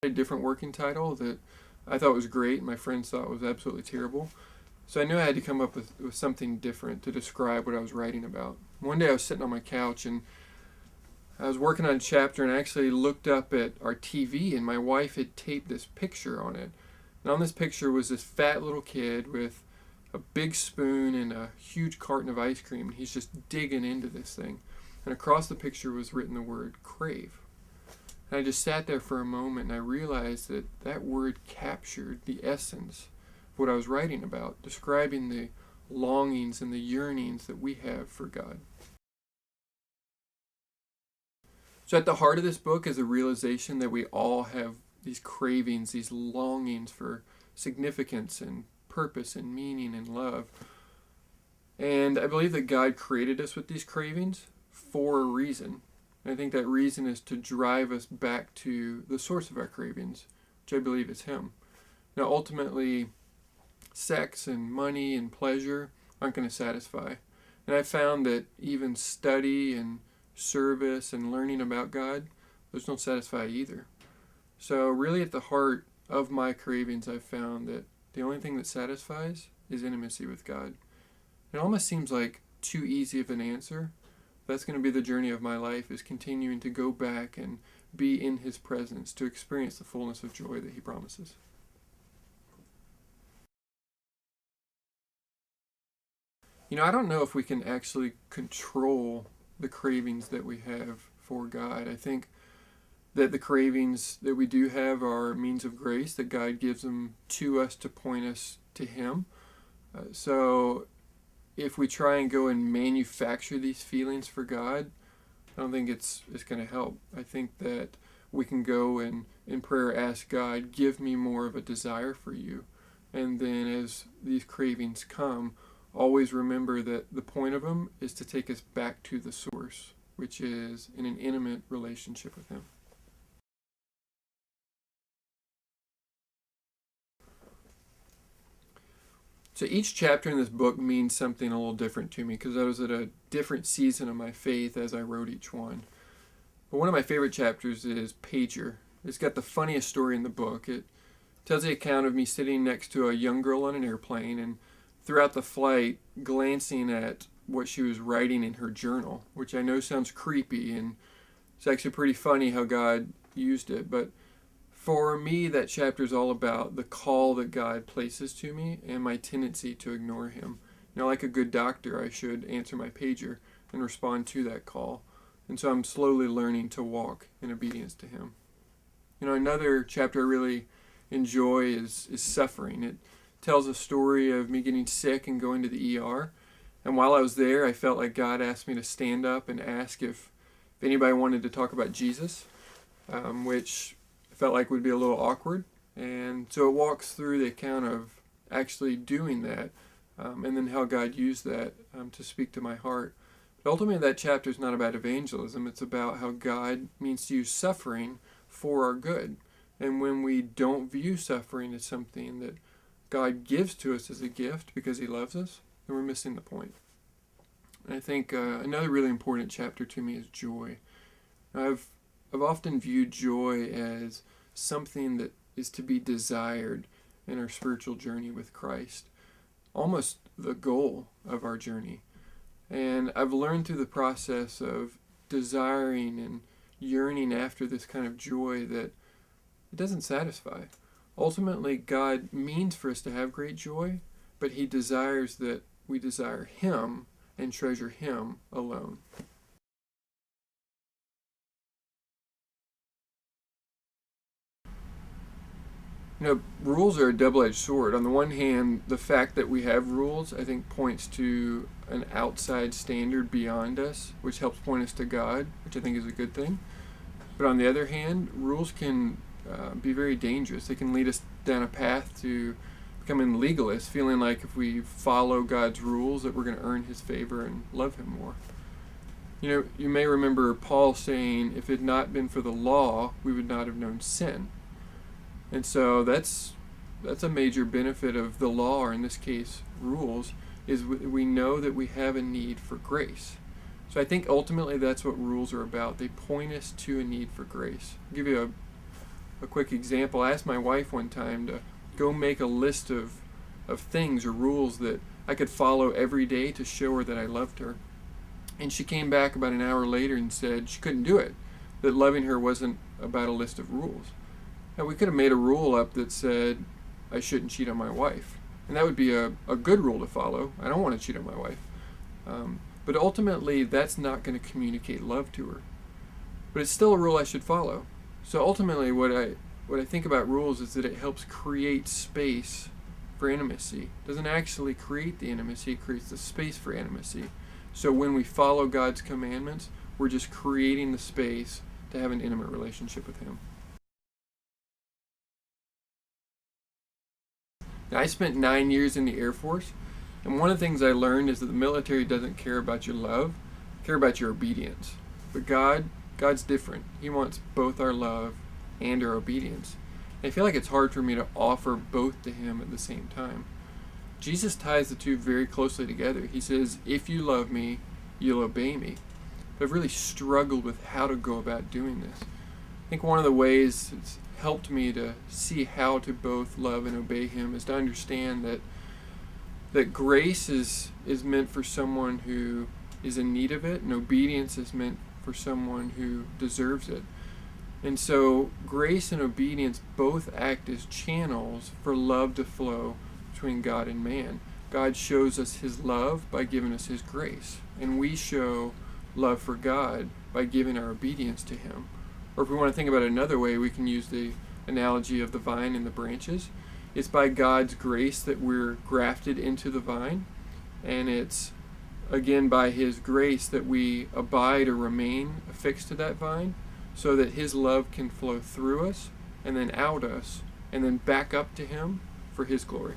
A different working title that I thought was great. My friends thought was absolutely terrible. So I knew I had to come up with something different to describe what I was writing about. One day I was sitting on my couch and I was working on a chapter and I actually looked up at our TV and my wife had taped this picture on it. And on this picture was this fat little kid with a big spoon and a huge carton of ice cream. And he's just digging into this thing. And across the picture was written the word Crave. And I just sat there for a moment and I realized that that word captured the essence of what I was writing about, describing the longings and the yearnings that we have for God. So at the heart of this book is a realization that we all have these cravings, these longings for significance and purpose and meaning and love. And I believe that God created us with these cravings for a reason. And I think that reason is to drive us back to the source of our cravings, which I believe is Him. Now, ultimately, sex and money and pleasure aren't going to satisfy. And I found that even study and service and learning about God, those don't satisfy either. So really at the heart of my cravings, I've found that the only thing that satisfies is intimacy with God. It almost seems like too easy of an answer. That's going to be the journey of my life, is continuing to go back and be in His presence to experience the fullness of joy that He promises. I don't know if we can actually control the cravings that we have for God. I think that the cravings that we do have are means of grace, that God gives them to us to point us to Him. So if we try and go and manufacture these feelings for God, I don't think it's going to help. I think that we can go and in prayer ask God, give me more of a desire for you. And then as these cravings come, always remember that the point of them is to take us back to the source, which is in an intimate relationship with Him. So each chapter in this book means something a little different to me because I was at a different season of my faith as I wrote each one. But one of my favorite chapters is Pager. It's got the funniest story in the book. It tells the account of me sitting next to a young girl on an airplane and throughout the flight glancing at what she was writing in her journal, which I know sounds creepy, and it's actually pretty funny how God used it. But for me, that chapter is all about the call that God places to me and my tendency to ignore Him. Like a good doctor, I should answer my pager and respond to that call. And so I'm slowly learning to walk in obedience to Him. Another chapter I really enjoy is suffering. It tells a story of me getting sick and going to the ER. And while I was there, I felt like God asked me to stand up and ask if anybody wanted to talk about Jesus, which I felt like would be a little awkward. And so it walks through the account of actually doing that, and then how God used that to speak to my heart. But ultimately, that chapter is not about evangelism. It's about how God means to use suffering for our good. And when we don't view suffering as something that God gives to us as a gift because He loves us, then we're missing the point. And I think another really important chapter to me is joy. I've often viewed joy as something that is to be desired in our spiritual journey with Christ, almost the goal of our journey. And I've learned through the process of desiring and yearning after this kind of joy that it doesn't satisfy. Ultimately, God means for us to have great joy, but He desires that we desire Him and treasure Him alone. Rules are a double-edged sword. On the one hand, the fact that we have rules, I think, points to an outside standard beyond us, which helps point us to God, which I think is a good thing. But on the other hand, rules can be very dangerous. They can lead us down a path to becoming legalists, feeling like if we follow God's rules that we're going to earn His favor and love Him more. You may remember Paul saying, if it had not been for the law, we would not have known sin. And so that's a major benefit of the law, or in this case, rules, is we know that we have a need for grace. So I think ultimately that's what rules are about. They point us to a need for grace. I'll give you a quick example. I asked my wife one time to go make a list of things or rules that I could follow every day to show her that I loved her. And she came back about an hour later and said she couldn't do it, that loving her wasn't about a list of rules. Now, we could have made a rule up that said I shouldn't cheat on my wife. And that would be a good rule to follow. I don't want to cheat on my wife. But ultimately, that's not going to communicate love to her. But it's still a rule I should follow. So ultimately, what I think about rules is that it helps create space for intimacy. It doesn't actually create the intimacy, it creates the space for intimacy. So when we follow God's commandments, we're just creating the space to have an intimate relationship with Him. Now, I spent 9 years in the Air Force, and one of the things I learned is that the military doesn't care about your love, care about your obedience. But God's different. He wants both our love and our obedience. And I feel like it's hard for me to offer both to Him at the same time. Jesus ties the two very closely together. He says, if you love me, you'll obey me. But I've really struggled with how to go about doing this. I think one of the ways it's helped me to see how to both love and obey Him is to understand that grace is meant for someone who is in need of it, and obedience is meant for someone who deserves it. And so grace and obedience both act as channels for love to flow between God and man. God shows us His love by giving us His grace, and we show love for God by giving our obedience to Him. Or if we want to think about it another way, we can use the analogy of the vine and the branches. It's by God's grace that we're grafted into the vine, and it's again by His grace that we abide or remain affixed to that vine, so that His love can flow through us and then out us and then back up to Him for His glory.